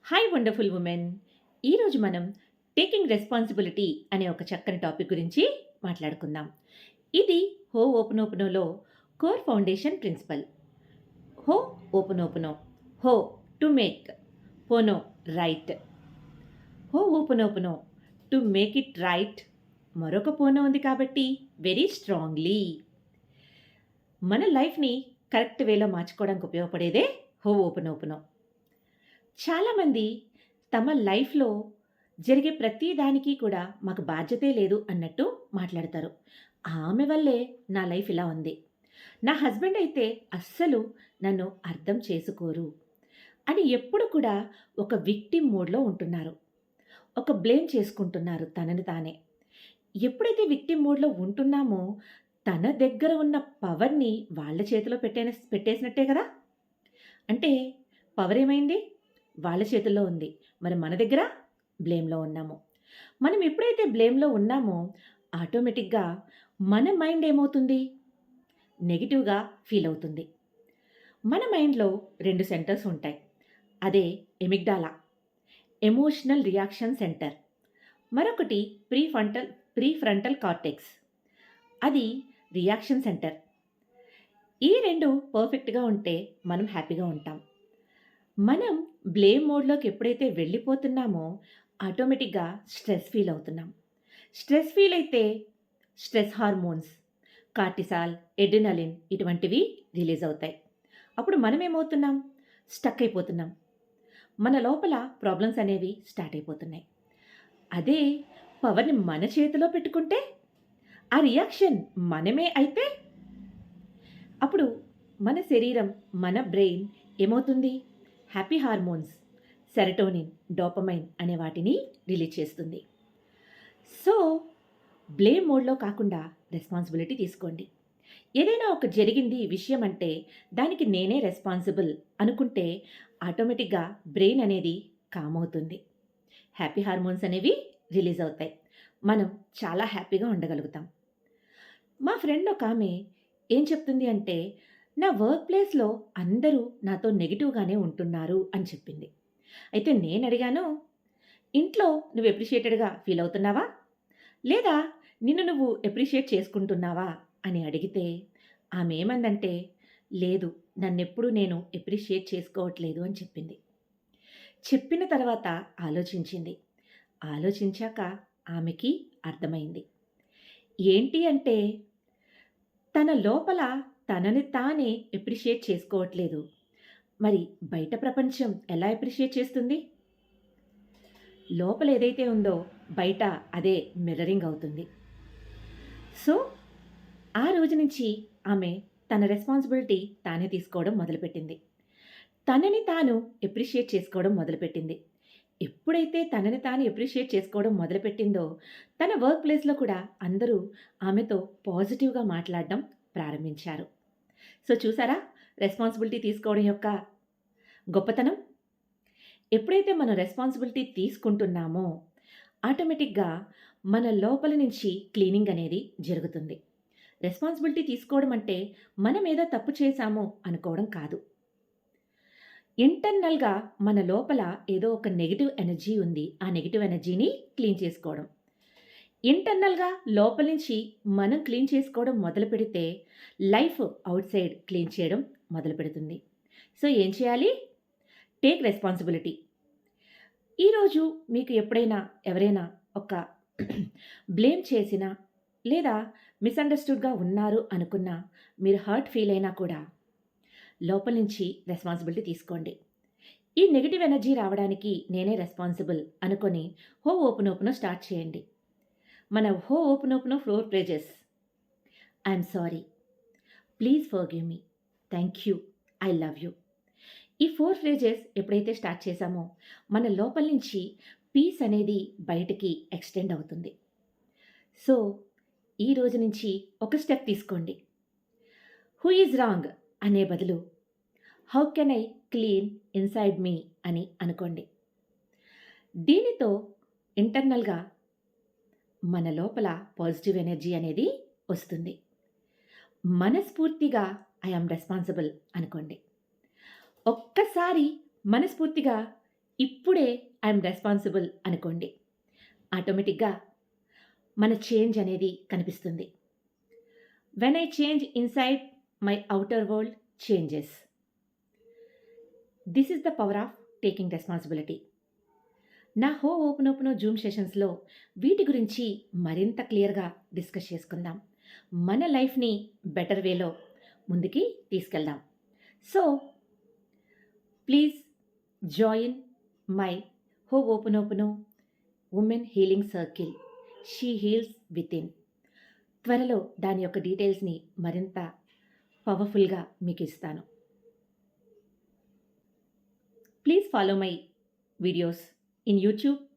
Hi wonderful women. ఈరోజు మనం taking responsibility అనే ఒక చక్కని టాపిక్ గురించి మాట్లాడుకుందాం. ఇది హో ఓపెనోపెనోలో కోర్ ఫౌండేషన్ ప్రిన్సిపల్. హో ఓపెనోపెనో, హో టు మేక్, పోనో రైట్, హో ఓపెనోపెనో టు మేక్ ఇట్ రైట్. మరొక పోనో ఉంది కాబట్టి వెరీ స్ట్రాంగ్లీ. మన లైఫ్ని కరెక్ట్ వేలో మార్చుకోవడానికి ఉపయోగపడేదే హో ఓపెనోపెనో. చాలామంది తమ లైఫ్‌లో జరిగే ప్రతి దానికి కూడా మాకు బాధ్యతే లేదు అన్నట్టు మాట్లాడతారు. ఆమె వల్లే నా లైఫ్ ఇలా ఉంది. నా హస్బెండ్ అయితే అస్సలు నన్ను అర్థం చేసుకోరు అని ఎప్పుడు కూడా ఒక విక్టిమ్ మోడ్‌లో ఉంటున్నారు. ఒక బ్లేమ్ చేసుకుంటున్నారు తనని తానే. ఎప్పుడైతే విక్టిమ్ మోడ్‌లో ఉంటున్నామో తన దగ్గర ఉన్న పవర్‌ని వాళ్ళ చేతిలో పెట్టేసినట్టే కదా! అంటే పవర్ ఏమైంది? వాళ్ళ చేతుల్లో ఉంది. మరి మన దగ్గర బ్లేమ్‌లో ఉన్నాము. మనం ఎప్పుడైతే బ్లేమ్‌లో ఉన్నామో ఆటోమేటిక్‌గా మన మైండ్ ఏమవుతుంది? నెగెటివ్‌గా ఫీల్ అవుతుంది. మన మైండ్‌లో 2 సెంటర్స్ ఉంటాయి. అదే ఎమిగ్డాలా, ఎమోషనల్ రియాక్షన్ సెంటర్. మరొకటి ప్రీఫ్రంటల్ కార్టెక్స్. అది రియాక్షన్ సెంటర్. ఈ 2 పర్ఫెక్ట్‌గా ఉంటే మనం హ్యాపీగా ఉంటాం. మనం బ్లేమ్ మోడ్‌లోకి ఎప్పుడైతే వెళ్ళిపోతున్నామో ఆటోమేటిక్‌గా స్ట్రెస్ ఫీల్ అవుతున్నాం. స్ట్రెస్ ఫీల్ అయితే స్ట్రెస్ హార్మోన్స్, కార్టిసాల్, ఎడ్రినలిన్ ఇటువంటివి రిలీజ్ అవుతాయి. అప్పుడు మనం ఏమవుతున్నాం? స్టక్ అయిపోతున్నాం. మన లోపల ప్రాబ్లమ్స్ అనేవి స్టార్ట్ అయిపోతున్నాయి. అదే పవర్‌ని మన చేతిలో పెట్టుకుంటే, ఆ రియాక్షన్ మనమే అయితే అప్పుడు మన శరీరం, మన బ్రెయిన్ ఏమవుతుంది? హ్యాపీ హార్మోన్స్, సెరటోనిన్, డోపమైన్ అనే వాటిని రిలీజ్ చేస్తుంది. సో, బ్లేమ్ మోడ్‌లో కాకుండా రెస్పాన్సిబిలిటీ తీసుకోండి. ఏదైనా ఒక జరిగింది విషయం అంటే దానికి నేనే రెస్పాన్సిబుల్ అనుకుంటే ఆటోమేటిక్‌గా బ్రెయిన్ అనేది కామ్ అవుతుంది. హ్యాపీ హార్మోన్స్ అనేవి రిలీజ్ అవుతాయి. మనం చాలా హ్యాపీగా ఉండగలుగుతాం. మా ఫ్రెండ్ ఒకామె ఏం చెప్తుంది అంటే, నా వర్క్ ప్లేస్‌లో అందరూ నాతో నెగెటివ్‌గానే ఉంటున్నారు అని చెప్పింది. అయితే నేనడిగాను, ఇంట్లో నువ్వు అప్రిషియేటెడ్‌గా ఫీల్ అవుతున్నావా? లేదా నిన్ను నువ్వు అప్రిషియేట్ చేసుకుంటున్నావా? అని అడిగితే ఆమె ఏమందంటే, లేదు నన్నెప్పుడూ నేను అప్రిషియేట్ చేసుకోవట్లేదు అని చెప్పింది. చెప్పిన తర్వాత ఆలోచించింది. ఆలోచించాక ఆమెకి అర్థమైంది. ఏంటి అంటే తన లోపల తనని తానే అప్రిషియేట్ చేసుకోవట్లేదు. మరి బయట ప్రపంచం ఎలా అప్రిషియేట్ చేస్తుంది? లోపల ఏదైతే ఉందో బయట అదే మిర్రరింగ్ అవుతుంది. సో, ఆ రోజు నుంచి ఆమె తన రెస్పాన్సిబిలిటీ తానే తీసుకోవడం మొదలుపెట్టింది. తనని తాను అప్రిషియేట్ చేసుకోవడం మొదలుపెట్టింది. ఎప్పుడైతే తనని తాను అప్రిషియేట్ చేసుకోవడం మొదలుపెట్టిందో, తన వర్క్ ప్లేస్‌లో కూడా అందరూ ఆమెతో పాజిటివ్‌గా మాట్లాడడం ప్రారంభించారు. సో, చూసారా రెస్పాన్సిబిలిటీ తీసుకోవడం యొక్క గొప్పతనం? ఎప్పుడైతే మనం రెస్పాన్సిబిలిటీ తీసుకుంటున్నామో, ఆటోమేటిక్‌గా మన లోపల నుంచి క్లీనింగ్ అనేది జరుగుతుంది. రెస్పాన్సిబిలిటీ తీసుకోవడం అంటే మనమేదో తప్పు చేశాము అనుకోవడం కాదు. ఇంటర్నల్‌గా మన లోపల ఏదో ఒక నెగెటివ్ ఎనర్జీ ఉంది. ఆ నెగెటివ్ ఎనర్జీని క్లీన్ చేసుకోవడం. ఇంటర్నల్‌గా లోపల నుంచి మనం క్లీన్ చేసుకోవడం మొదలుపెడితే లైఫ్ ఔట్ సైడ్ క్లీన్ చేయడం మొదలుపెడుతుంది. సో, ఏం చేయాలి? Take responsibility. ఈరోజు మీకు ఎప్పుడైనా ఎవరైనా ఒక బ్లేమ్ చేసినా, లేదా మిస్‌అండర్‌స్టూడ్‌గా ఉన్నారు అనుకున్నా, మీరు హర్ట్ ఫీల్ అయినా కూడా లోపల నుంచి రెస్పాన్సిబిలిటీ తీసుకోండి. ఈ నెగెటివ్ ఎనర్జీ రావడానికి నేనే రెస్పాన్సిబుల్ అనుకొని హో ఓపెనోపెనో స్టార్ట్ చేయండి. మన హో ఓపెనోపెనో 4 pages. I'm sorry. Please forgive me. Thank you. I love you. ఈ 4 ఫ్రేజెస్ ఎప్పుడైతే స్టార్ట్ చేశామో, మన లోపల నుంచి పీస్ అనేది బయటికి ఎక్స్‌టెండ్ అవుతుంది. సో, ఈ రోజు నుంచి ఒక స్టెప్ తీసుకోండి. హూ ఈజ్ రాంగ్ అనే బదులు how can I clean inside me అని అనుకోండి. దీనితో ఇంటర్నల్‌గా మన లోపల పాజిటివ్ ఎనర్జీ అనేది వస్తుంది. మనస్ఫూర్తిగా ఐ యామ్ రెస్పాన్సిబుల్ అనుకోండి. ఒక్కసారి మనస్ఫూర్తిగా ఇప్పుడే ఐఎమ్ రెస్పాన్సిబుల్ అనుకోండి. ఆటోమేటిక్‌గా మన చేంజ్ అనేది కనిపిస్తుంది. When I change inside my outer world changes. This is the power of taking responsibility. నా ఓపెన్ జూమ్ సెషన్స్‌లో వీటి గురించి మరింత క్లియర్‌గా డిస్కస్ చేసుకుందాం. మన లైఫ్‌ని బెటర్ వేలో ముందుకి తీసుకెళ్దాం. So, please join my open women healing circle. She heels within. త్వరలో దాని యొక్క డీటెయిల్స్‌ని మరింత పవర్‌ఫుల్‌గా మీకు ఇస్తాను. Please follow my videos in YouTube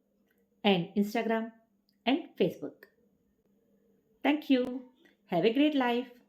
and Instagram and Facebook. Thank you. Have a great life.